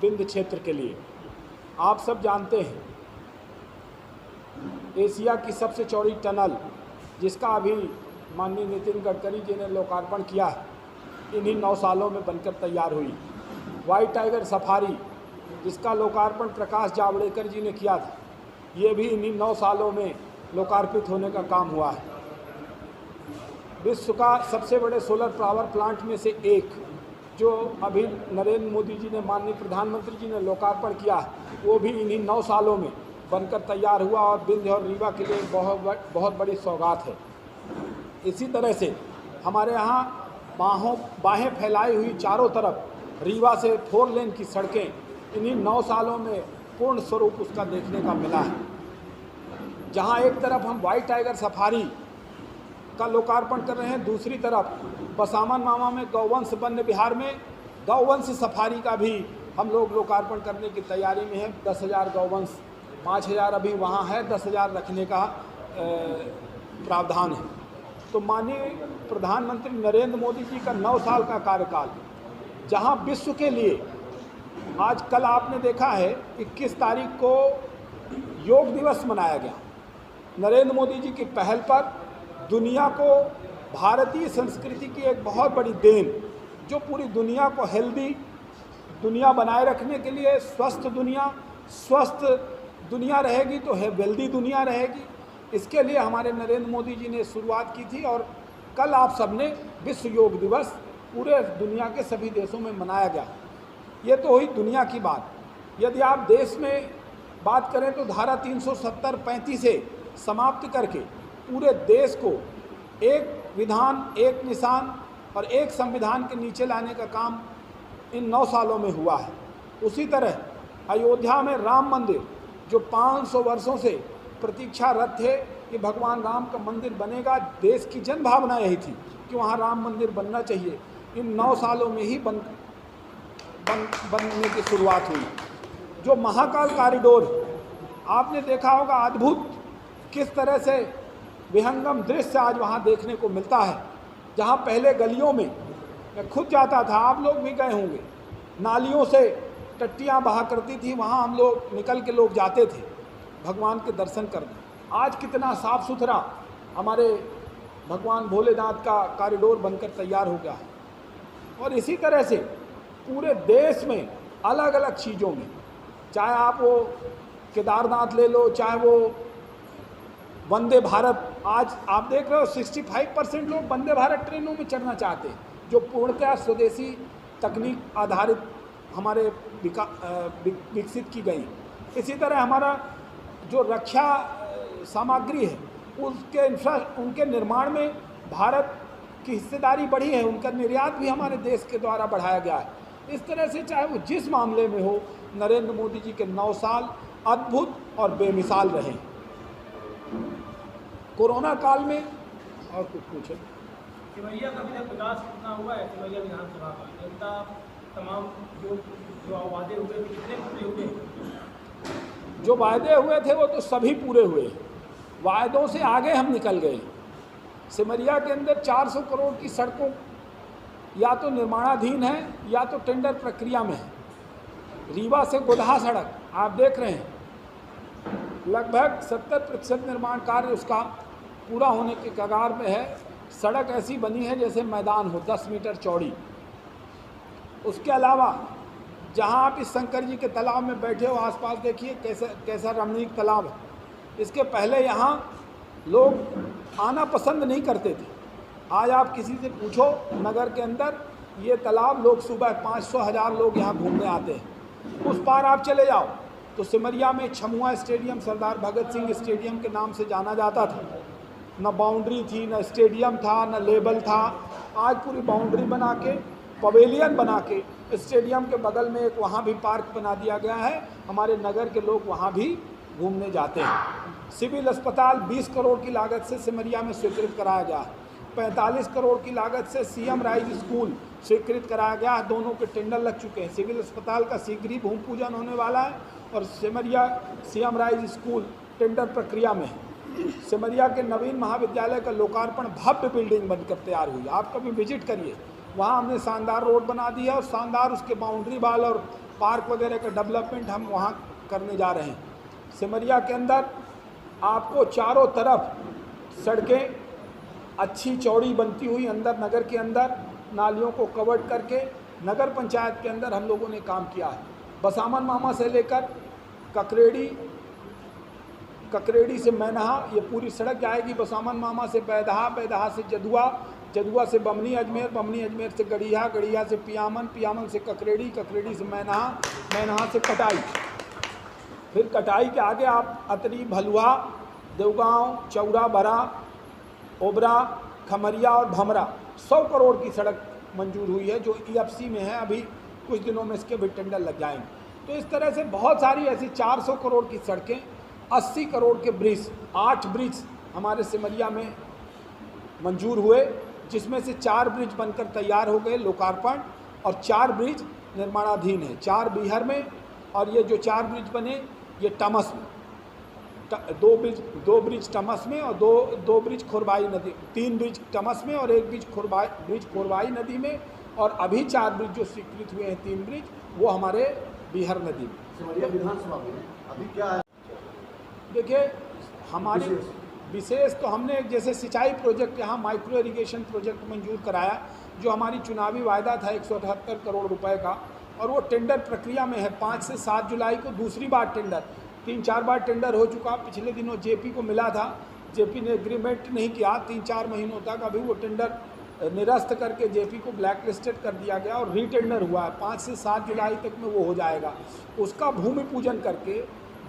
विंध्य क्षेत्र के लिए। आप सब जानते हैं एशिया की सबसे चौड़ी टनल, जिसका अभी माननीय नितिन गडकरी जी ने लोकार्पण किया है, इन्हीं 9 सालों में बनकर तैयार हुई। वाइट टाइगर सफारी, जिसका लोकार्पण प्रकाश जावड़ेकर जी ने किया था, ये भी इन्हीं 9 सालों में लोकार्पित होने का काम हुआ है। विश्व का सबसे बड़े सोलर पावर प्लांट में से एक, जो अभी नरेंद्र मोदी जी ने, माननीय प्रधानमंत्री जी ने लोकार्पण किया है, वो भी इन्हीं 9 सालों में बनकर तैयार हुआ और विंध्य और रीवा के लिए बहुत बड़ी सौगात है। इसी तरह से हमारे यहाँ बाहें फैलाई हुई चारों तरफ रीवा से 4 लेन की सड़कें इन्हीं 9 सालों में पूर्ण स्वरूप उसका देखने का मिला है। जहाँ एक तरफ हम वाइट टाइगर सफारी का लोकार्पण कर रहे हैं, दूसरी तरफ बसामन मामा में गौवंश वन्य विहार में गौवंश सफारी का भी हम लोग लोकार्पण करने की तैयारी में है। 10,000 गौवंश, 5,000 अभी वहाँ है, 10,000 रखने का प्रावधान है। तो माननीय प्रधानमंत्री नरेंद्र मोदी जी का 9 साल का कार्यकाल, जहाँ विश्व के लिए आज कल आपने देखा है 21 तारीख को योग दिवस मनाया गया। नरेंद्र मोदी जी की पहल पर दुनिया को भारतीय संस्कृति की एक बहुत बड़ी देन, जो पूरी दुनिया को हेल्दी दुनिया बनाए रखने के लिए, स्वस्थ दुनिया रहेगी तो वेल्दी दुनिया रहेगी, इसके लिए हमारे नरेंद्र मोदी जी ने शुरुआत की थी। और कल आप सबने विश्व योग दिवस पूरे दुनिया के सभी देशों में मनाया गया। ये तो हुई दुनिया की बात। यदि आप देश में बात करें तो धारा 370-35 से समाप्त करके पूरे देश को एक विधान, एक निशान और एक संविधान के नीचे लाने का काम इन 9 सालों में हुआ है। उसी तरह अयोध्या में राम मंदिर, जो 500 वर्षों से प्रतीक्षारत थे कि भगवान राम का मंदिर बनेगा, देश की जन भावना यही थी कि वहाँ राम मंदिर बनना चाहिए, इन 9 सालों में ही बनने की शुरुआत हुई। जो महाकाल कॉरिडोर आपने देखा होगा, अद्भुत किस तरह से विहंगम दृश्य आज वहाँ देखने को मिलता है। जहाँ पहले गलियों में मैं खुद जाता था, आप लोग भी गए होंगे, नालियों से टट्टियाँ बहा करती थी, वहाँ हम लोग निकल के लोग जाते थे भगवान के दर्शन करने। आज कितना साफ़ सुथरा हमारे भगवान भोलेनाथ का कॉरिडोर बनकर तैयार हो गया है। और इसी तरह से पूरे देश में अलग अलग चीज़ों में, चाहे आप वो केदारनाथ ले लो, चाहे वो वंदे भारत, आज आप देख रहे हो 65% लोग वंदे भारत ट्रेनों में चढ़ना चाहते हैं, जो पूर्णतः स्वदेशी तकनीक आधारित हमारे विकसित की गई। इसी तरह हमारा जो रक्षा सामग्री है, उनके निर्माण में भारत की हिस्सेदारी बढ़ी है, उनका निर्यात भी हमारे देश के द्वारा बढ़ाया गया है। इस तरह से चाहे वो जिस मामले में हो, नरेंद्र मोदी जी के 9 साल अद्भुत और बेमिसाल रहे। कोरोना काल में और कुछ पूछे, सिमरिया का विकास कितना हुआ है? सिमरिया विधानसभा का जनता तमाम जो वादे हुए थे कितने पूरे हुए? जो वायदे हुए थे वो तो सभी पूरे हुए। वायदों से आगे हम निकल गए। सिमरिया के अंदर 400 करोड़ की सड़कों या तो निर्माणाधीन है या तो टेंडर प्रक्रिया में है। रीवा से गोदहा सड़क आप देख रहे हैं, लगभग 70% निर्माण कार्य उसका पूरा होने के कगार में है। सड़क ऐसी बनी है जैसे मैदान हो, 10 मीटर चौड़ी। उसके अलावा जहां आप इस शंकर जी के तालाब में बैठे हो, आसपास देखिए कैसा रमणीक तालाब है। इसके पहले यहाँ लोग आना पसंद नहीं करते थे। आज आप किसी से पूछो नगर के अंदर, ये तालाब लोग सुबह 500-1000 लोग यहाँ घूमने आते हैं। उस पार आप चले जाओ तो सिमरिया में छमुआ स्टेडियम सरदार भगत सिंह स्टेडियम के नाम से जाना जाता था। न बाउंड्री थी, न स्टेडियम था, न लेबल था। आज पूरी बाउंड्री बना के, पवेलियन बना के, स्टेडियम के बगल में एक वहाँ भी पार्क बना दिया गया है। हमारे नगर के लोग वहाँ भी घूमने जाते हैं। सिविल अस्पताल 20 करोड़ की लागत से सिमरिया में स्वीकृत कराया गया है। 45 करोड़ की लागत से सीएम राइज स्कूल स्वीकृत कराया गया है। दोनों के टेंडर लग चुके हैं। सिविल अस्पताल का शीघ्र ही भूमि पूजन होने वाला है और Simaria CM rise school tender प्रक्रिया में है। सिमरिया के नवीन महाविद्यालय का लोकार्पण भव्य बिल्डिंग बनकर तैयार हुई। आप कभी विजिट करिए, वहाँ हमने शानदार रोड बना दी है और शानदार उसके बाउंड्री वाल और पार्क वगैरह का डेवलपमेंट हम वहाँ करने जा रहे हैं। सिमरिया के अंदर आपको चारों तरफ सड़कें अच्छी चौड़ी बनती हुई अंदर नगर के अंदर नालियों को कवर्ड करके नगर पंचायत के अंदर हम लोगों ने काम किया है। बसामन मामा से लेकर ककरेड़ी से मैनहा ये पूरी सड़क जाएगी। बसामन मामा से बैदहा, बैदहा से जदुआ, जदुआ से बमनी अजमेर, बमनी अजमेर से गड़िया, गड़िया से पियामन, पियामन से ककरेड़ी, ककरेड़ी से मैनहा, मैनहा से कटाई। फिर कटाई के आगे आप अतरी, भलुआ, देवगांव, चौरा, बरा, ओबरा, खमरिया और भमरा 100 करोड़ की सड़क मंजूर हुई है जो EFC में है। अभी कुछ दिनों में इसके भी टेंडर लग जाएंगे। तो इस तरह से बहुत सारी ऐसी 400 करोड़ की सड़कें, 80 करोड़ के ब्रिज, 8 ब्रिज हमारे सिमरिया में मंजूर हुए, जिसमें से 4 ब्रिज बनकर तैयार हो गए लोकार्पण और 4 ब्रिज निर्माणाधीन है। 4 बिहार में और ये जो 4 ब्रिज बने ये टमस में, 2 ब्रिज टमस में और दो ब्रिज खोरबाई नदी, 3 ब्रिज टमस में और 1 ब्रिज खोरबाई नदी में, और अभी 4 ब्रिज जो स्वीकृत हुए हैं, 3 ब्रिज वो हमारे बिहार नदी में। सिमरिया विधानसभा में अभी क्या है? देखिए हमारी विशेष तो हमने जैसे सिंचाई प्रोजेक्ट यहाँ माइक्रो इरिगेशन प्रोजेक्ट मंजूर कराया, जो हमारी चुनावी वायदा था 178 करोड़ रुपए का, और वो टेंडर प्रक्रिया में है। 5 से 7 जुलाई को दूसरी बार टेंडर, 3-4 बार टेंडर हो चुका। पिछले दिनों JP को मिला था, JP ने एग्रीमेंट नहीं किया 3-4 महीनों तक। अभी वो टेंडर निरस्त करके JP को ब्लैक लिस्टेड कर दिया गया और रीटेंडर हुआ है। 5 से 7 जुलाई तक में वो हो जाएगा। उसका भूमि पूजन करके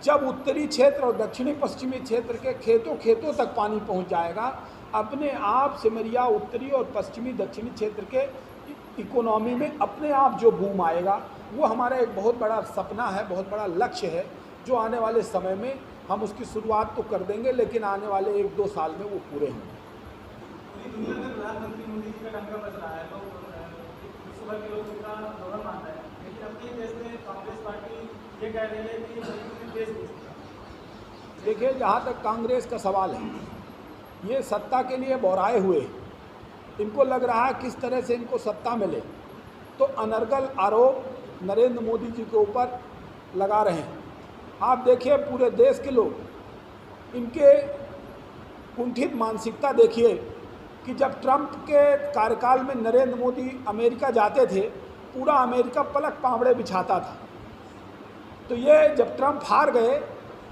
जब उत्तरी क्षेत्र और दक्षिणी पश्चिमी क्षेत्र के खेतों तक पानी पहुंच जाएगा, अपने आप सिमरिया उत्तरी और पश्चिमी दक्षिणी क्षेत्र के इकोनॉमी में अपने आप जो बूम आएगा, वो हमारा एक बहुत बड़ा सपना है, बहुत बड़ा लक्ष्य है, जो आने वाले समय में हम उसकी शुरुआत तो कर देंगे, लेकिन आने वाले 1-2 साल में वो पूरे होंगे। दुनिया में प्रधानमंत्री मोदी जी का डंका बज रहा है, तो विश्व भर के लोग उनका गौरव मानते हैं, लेकिन अपने देश में कांग्रेस पार्टी ये कह रही है कि देश देखिए, जहाँ तक कांग्रेस का सवाल है, ये सत्ता के लिए बौराए हुए, इनको लग रहा है किस तरह से इनको सत्ता मिले, तो अनर्गल आरोप नरेंद्र मोदी जी के ऊपर लगा रहे हैं। आप देखिए पूरे देश के लोग, इनके कुंठित मानसिकता देखिए कि जब ट्रंप के कार्यकाल में नरेंद्र मोदी अमेरिका जाते थे, पूरा अमेरिका पलक पावड़े बिछाता था। तो ये जब ट्रंप हार गए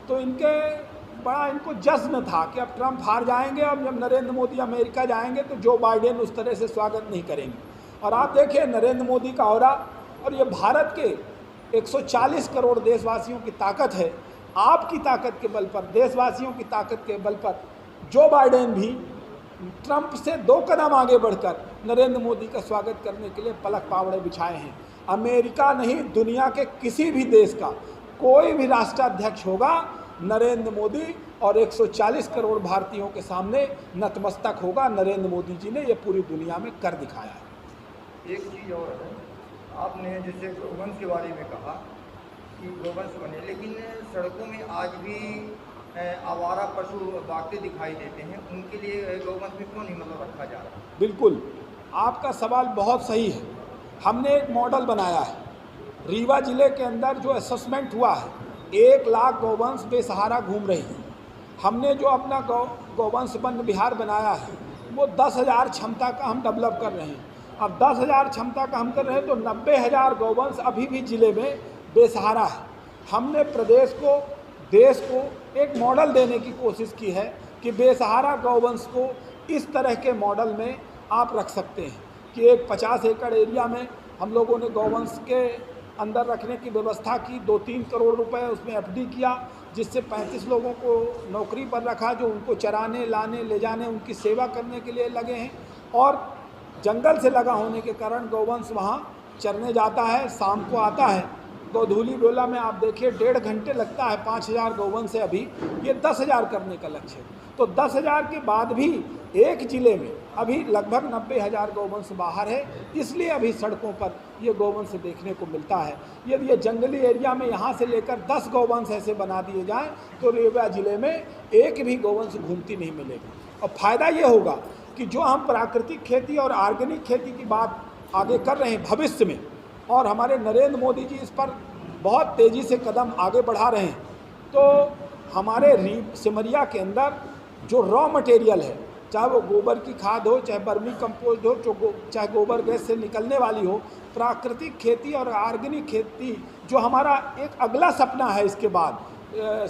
तो इनको जश्न था कि अब ट्रंप हार जाएंगे, अब जब नरेंद्र मोदी अमेरिका जाएंगे तो जो बाइडेन उस तरह से स्वागत नहीं करेंगे। और आप देखिए नरेंद्र मोदी का ऑरा, और ये भारत के 140 करोड़ देशवासियों की ताकत है। आपकी ताकत के बल पर, देशवासियों की ताकत के बल पर जो बाइडेन भी ट्रंप से 2 कदम आगे बढ़कर नरेंद्र मोदी का स्वागत करने के लिए पलक पावड़े बिछाए हैं। अमेरिका नहीं, दुनिया के किसी भी देश का कोई भी राष्ट्राध्यक्ष होगा, नरेंद्र मोदी और 140 करोड़ भारतीयों के सामने नतमस्तक होगा। नरेंद्र मोदी जी ने ये पूरी दुनिया में कर दिखाया है। एक चीज़ और है, आपने जैसे गौवंश के बारे में कहा कि गौवंश बने, लेकिन सड़कों में आज भी आवारा पशु भागते दिखाई देते हैं, उनके लिए गौवंश में क्यों नहीं मतलब रखा जा रहा? बिल्कुल, आपका सवाल बहुत सही है। हमने एक मॉडल बनाया है। रीवा जिले के अंदर जो असेसमेंट हुआ है, 1 लाख गौवंश बेसहारा घूम रही हैं। हमने जो अपना गौवंश वन विहार बनाया है, वो 10,000 क्षमता का हम डेवलप कर रहे हैं। अब 10,000 क्षमता का हम कर रहे हैं तो 90,000 गौवंश अभी भी जिले में बेसहारा है। हमने प्रदेश को, देश को एक मॉडल देने की कोशिश की है कि बेसहारा गौवंश को इस तरह के मॉडल में आप रख सकते हैं कि एक 50 एकड़ एरिया में हम लोगों ने गौवंश के अंदर रखने की व्यवस्था की। 2-3 करोड़ रुपए उसमें FD किया, जिससे 35 लोगों को नौकरी पर रखा, जो उनको चराने, लाने, ले जाने, उनकी सेवा करने के लिए लगे हैं। और जंगल से लगा होने के कारण गौवंश वहाँ चरने जाता है, शाम को आता है। गोधूली बेला में आप देखिए 1.5 घंटे लगता है। 5,000 गौवंश है अभी, ये 10,000 करने का लक्ष्य है। तो 10,000 के बाद भी एक जिले में अभी लगभग 90,000 गौवंश बाहर है, इसलिए अभी सड़कों पर ये गौवंश देखने को मिलता है। यदि ये जंगली एरिया में यहाँ से लेकर 10 गौवंश ऐसे बना दिए जाएँ तो रीवा जिले में एक भी गौवंश घूमती नहीं मिलेगी। और फ़ायदा ये होगा कि जो हम प्राकृतिक खेती और ऑर्गेनिक खेती की बात आगे कर रहे हैं भविष्य में, और हमारे नरेंद्र मोदी जी इस पर बहुत तेज़ी से कदम आगे बढ़ा रहे हैं। तो हमारे सिमरिया के अंदर जो रॉ मटेरियल है, चाहे वो गोबर की खाद हो, चाहे वर्मी कंपोस्ट हो, चाहे गोबर गैस से निकलने वाली हो, प्राकृतिक खेती और ऑर्गेनिक खेती जो हमारा एक अगला सपना है इसके बाद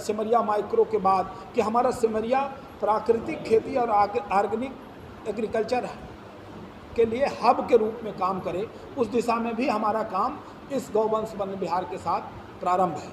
सिमरिया माइक्रो के बाद, कि हमारा सिमरिया प्राकृतिक खेती और ऑर्गेनिक एग्रीकल्चर के लिए हब के रूप में काम करे, उस दिशा में भी हमारा काम इस गौवंश वन विहार के साथ प्रारंभ है।